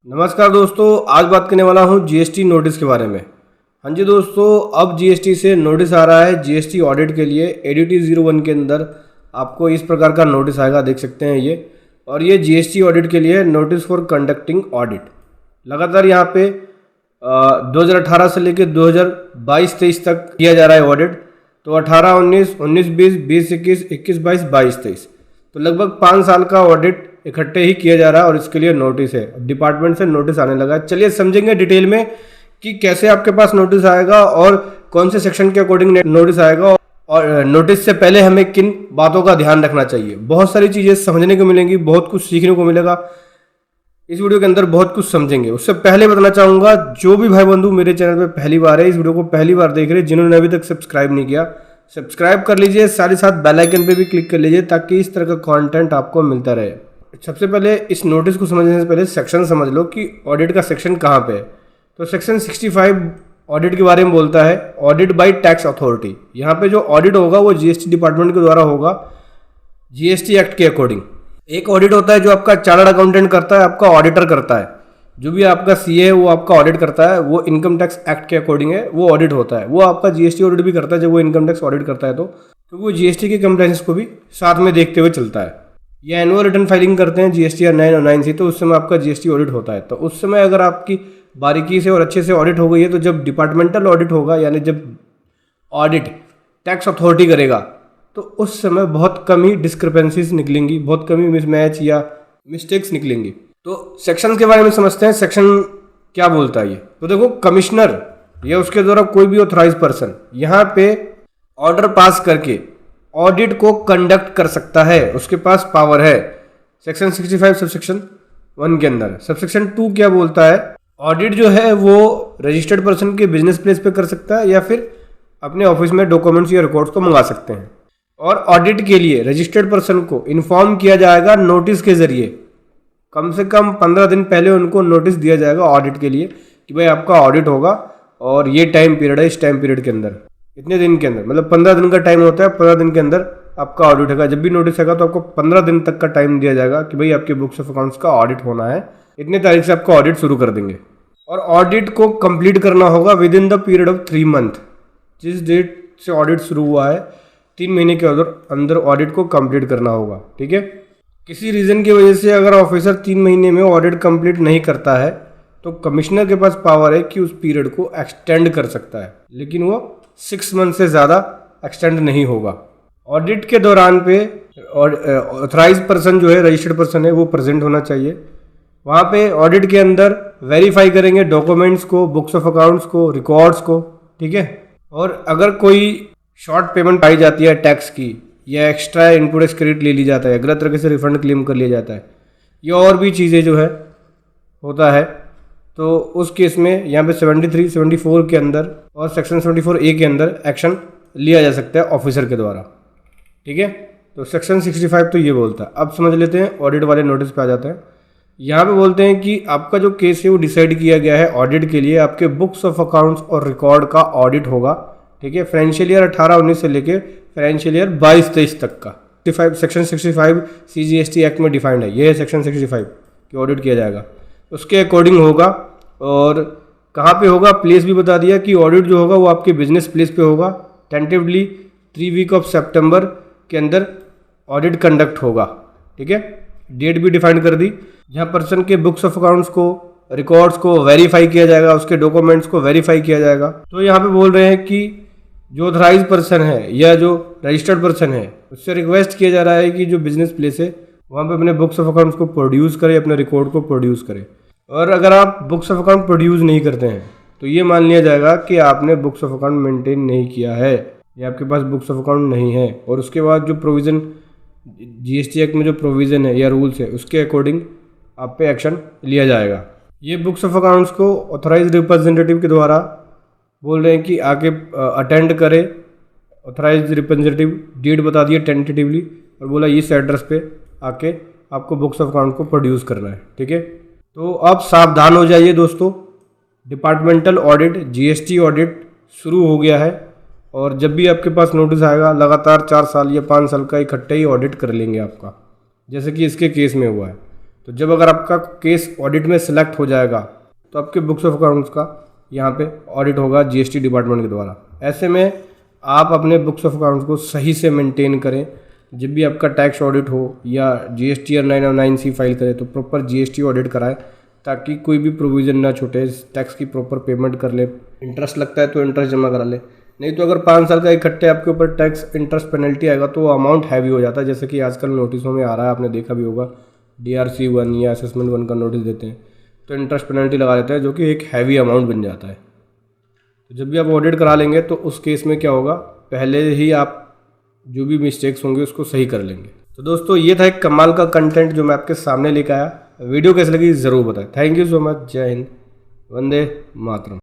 नमस्कार दोस्तों, आज बात करने वाला हूं जीएसटी नोटिस के बारे में। हाँ जी दोस्तों, अब जीएसटी से नोटिस आ रहा है जीएसटी ऑडिट के लिए। एडीटी 01 के अंदर आपको इस प्रकार का नोटिस आएगा, देख सकते हैं ये। और ये जीएसटी ऑडिट के लिए नोटिस फॉर कंडक्टिंग ऑडिट। लगातार यहाँ पे 2018 से लेकर 2022-23 तक किया जा रहा है ऑडिट। तो 18-19, 19-20, 20-21, 21-22, 22-23, तो लगभग 5 साल का ऑडिट इकट्ठे ही किया जा रहा है और इसके लिए नोटिस है, डिपार्टमेंट से नोटिस आने लगा है। चलिए समझेंगे डिटेल में कि कैसे आपके पास नोटिस आएगा और कौन से सेक्शन के अकॉर्डिंग नोटिस आएगा, और नोटिस से पहले हमें किन बातों का ध्यान रखना चाहिए। बहुत सारी चीज़ें समझने को मिलेंगी, बहुत कुछ सीखने को मिलेगा इस वीडियो के अंदर, बहुत कुछ समझेंगे। उससे पहले बताना चाहूँगा, जो भी भाई बंधु मेरे चैनल पर पहली बार है, इस वीडियो को पहली बार देख रहे हैं, जिन्होंने अभी तक सब्सक्राइब नहीं किया, सब्सक्राइब कर लीजिए। साथ ही साथ बेल आइकन पे भी क्लिक कर लीजिए ताकि इस तरह का कंटेंट आपको मिलता रहे। सबसे पहले इस नोटिस को समझने से पहले सेक्शन समझ लो कि ऑडिट का सेक्शन कहाँ पे है। तो सेक्शन 65 ऑडिट के बारे में बोलता है, ऑडिट बाय टैक्स अथॉरिटी। यहाँ पे जो ऑडिट होगा वो जीएसटी डिपार्टमेंट के द्वारा होगा, जीएसटी एक्ट के अकॉर्डिंग। एक ऑडिट होता है जो आपका चार्टर्ड अकाउंटेंट करता है, आपका ऑडिटर करता है। जो भी आपका सीए है वो आपका ऑडिट करता है, वो इनकम टैक्स एक्ट के अकॉर्डिंग है, वो ऑडिट होता है। वो आपका जीएसटी ऑडिट भी करता है जब वो इनकम टैक्स ऑडिट करता है, तो क्योंकि वो जीएसटी के कंप्लायंस को भी साथ में देखते हुए चलता है। ये एनुअल रिटर्न फाइलिंग करते हैं जीएसटीआर 9 और 9C, तो उस समय आपका जीएसटी ऑडिट होता है। तो उस समय अगर आपकी बारीकी से और अच्छे से ऑडिट हो गई है, तो जब डिपार्टमेंटल ऑडिट होगा, यानी जब ऑडिट टैक्स अथॉरिटी करेगा, तो उस समय बहुत कम ही डिस्क्रिपेंसीज निकलेंगी, बहुत कम ही मिसमैच या मिस्टेक्स निकलेंगी। तो सेक्शन के बारे में समझते हैं, सेक्शन क्या बोलता है ये। तो देखो, कमिश्नर या उसके द्वारा कोई भी ऑथराइज पर्सन यहाँ पे ऑर्डर पास करके ऑडिट को कंडक्ट कर सकता है, उसके पास पावर है। सेक्शन 65 सबसेक्शन 1 के अंदर। सबसेक्शन 2 क्या बोलता है, ऑडिट जो है वो रजिस्टर्ड पर्सन के बिजनेस प्लेस पे कर सकता है या फिर अपने ऑफिस में डॉक्यूमेंट्स या रिकॉर्ड्स को मंगा सकते हैं। और ऑडिट के लिए रजिस्टर्ड पर्सन को इन्फॉर्म किया जाएगा नोटिस के जरिए। कम से कम 15 दिन पहले उनको नोटिस दिया जाएगा ऑडिट के लिए कि भाई आपका ऑडिट होगा और ये टाइम पीरियड है, इस टाइम पीरियड के अंदर, इतने दिन के अंदर, मतलब 15 दिन का टाइम होता है। 15 दिन के अंदर आपका ऑडिट होगा। जब भी नोटिस आएगा तो आपको 15 दिन तक का टाइम दिया जाएगा कि भाई आपके बुक्स ऑफ अकाउंट्स का ऑडिट होना है, इतने तारीख से आपका ऑडिट शुरू कर देंगे। और ऑडिट को कंप्लीट करना होगा with in the period of 3 month. जिस डेट से ऑडिट शुरू हुआ है, 3 महीने के अंदर ऑडिट को कंप्लीट करना होगा, ठीक है। किसी रीज़न की वजह से अगर ऑफिसर 3 महीने में ऑडिट कंप्लीट नहीं करता है, तो कमिश्नर के पास पावर है कि उस पीरियड को एक्सटेंड कर सकता है, लेकिन वो 6 मंथ से ज़्यादा एक्सटेंड नहीं होगा। ऑडिट के दौरान पे ऑथराइज पर्सन जो है, रजिस्टर्ड पर्सन है, वो प्रेजेंट होना चाहिए। वहाँ पे ऑडिट के अंदर वेरीफाई करेंगे डॉक्यूमेंट्स को, बुक्स ऑफ अकाउंट्स को, रिकॉर्ड्स को, ठीक है। और अगर कोई शॉर्ट पेमेंट पाई जाती है टैक्स की, या एक्स्ट्रा इनपुट एक्स क्रेडिट ले ली जाता है, गलत तरीके से रिफंड क्लेम कर लिया जाता है, या और भी चीज़ें जो है होता है, तो उस केस में यहाँ पे 73, 74 के अंदर और सेक्शन 74A के अंदर एक्शन लिया जा सकता है ऑफिसर के द्वारा, ठीक है। तो सेक्शन 65 तो ये बोलता है। अब समझ लेते हैं, ऑडिट वाले नोटिस पे आ जाते हैं। यहाँ पे बोलते हैं कि आपका जो केस है वो डिसाइड किया गया है ऑडिट के लिए, आपके बुक्स ऑफ अकाउंट्स और रिकॉर्ड का ऑडिट होगा, ठीक है। फाइनेंशियल ईयर 18-19 से लेके फाइनेंशियल ईयर 22-23 तक का। सेक्शन 65 CGST एक्ट में डिफाइंड है, ये है सेक्शन 65 कि ऑडिट किया जाएगा, उसके अकॉर्डिंग होगा। और कहाँ पे होगा, प्लेस भी बता दिया कि ऑडिट जो होगा वो आपके बिजनेस प्लेस पे होगा। टेंटिवली 3 वीक ऑफ सितंबर के अंदर ऑडिट कंडक्ट होगा, ठीक है। डेट भी डिफाइन कर दी, जहाँ पर्सन के बुक्स ऑफ अकाउंट्स को, रिकॉर्ड्स को वेरीफाई किया जाएगा, उसके डॉक्यूमेंट्स को वेरीफाई किया जाएगा। तो यहाँ पे बोल रहे हैं कि जो ऑथराइज पर्सन है या जो रजिस्टर्ड पर्सन है, उससे रिक्वेस्ट किया जा रहा है कि जो बिजनेस प्लेस है वहाँ पे अपने बुक्स ऑफ अकाउंट्स को प्रोड्यूस करे, अपने रिकॉर्ड को प्रोड्यूस करे। और अगर आप बुक्स ऑफ अकाउंट प्रोड्यूस नहीं करते हैं तो ये मान लिया जाएगा कि आपने बुक्स ऑफ अकाउंट मेंटेन नहीं किया है, या आपके पास बुक्स ऑफ अकाउंट नहीं है। और उसके बाद जो प्रोविज़न जीएसटी एक्ट में जो प्रोविज़न है या रूल्स है, उसके अकॉर्डिंग आप पे एक्शन लिया जाएगा। ये बुक्स ऑफ अकाउंट्स को ऑथराइज रिप्रेजेंटेटिव के द्वारा बोल रहे हैं कि आके अटेंड करे। ऑथराइज रिप्रेजेंटेटिव डेट बता दिए टेंटेटिवली, और बोला इस एड्रेस पे आके आपको बुक्स ऑफ अकाउंट को प्रोड्यूस करना है, ठीक है। तो अब सावधान हो जाइए दोस्तों, डिपार्टमेंटल ऑडिट, जीएसटी ऑडिट शुरू हो गया है। और जब भी आपके पास नोटिस आएगा, लगातार 4 साल या 5 साल का इकट्ठे ही ऑडिट कर लेंगे आपका, जैसे कि इसके केस में हुआ है। तो जब अगर आपका केस ऑडिट में सिलेक्ट हो जाएगा तो आपके बुक्स ऑफ अकाउंट्स का यहाँ पे ऑडिट होगा जीएसटी डिपार्टमेंट के द्वारा। ऐसे में आप अपने बुक्स ऑफ अकाउंट्स को सही से मेंटेन करें। जब भी आपका टैक्स ऑडिट हो या GSTR 909C फाइल करें तो प्रॉपर GST ऑडिट कराएं, ताकि कोई भी प्रोविज़न ना छूटे, टैक्स की प्रॉपर पेमेंट कर ले। इंटरेस्ट लगता है तो इंटरेस्ट जमा करा ले, नहीं तो अगर 5 साल का इकट्ठे आपके ऊपर टैक्स इंटरेस्ट पेनल्टी आएगा तो अमाउंट हैवी हो जाता है। जैसे कि आजकल नोटिसों में आ रहा है, आपने देखा भी होगा, DRC 1 या असेसमेंट 1 का नोटिस देते हैं तो इंटरेस्ट पेनल्टी लगा देते हैं, जो कि एक हैवी अमाउंट बन जाता है। तो जब भी आप ऑडिट करा लेंगे तो उस केस में क्या होगा, पहले ही आप जो भी मिस्टेक्स होंगे उसको सही कर लेंगे। तो दोस्तों ये था एक कमाल का कंटेंट जो मैं आपके सामने लेकर आया। वीडियो कैसी लगी ज़रूर बताएं। Thank you so much. जय हिंद, वंदे मातरम।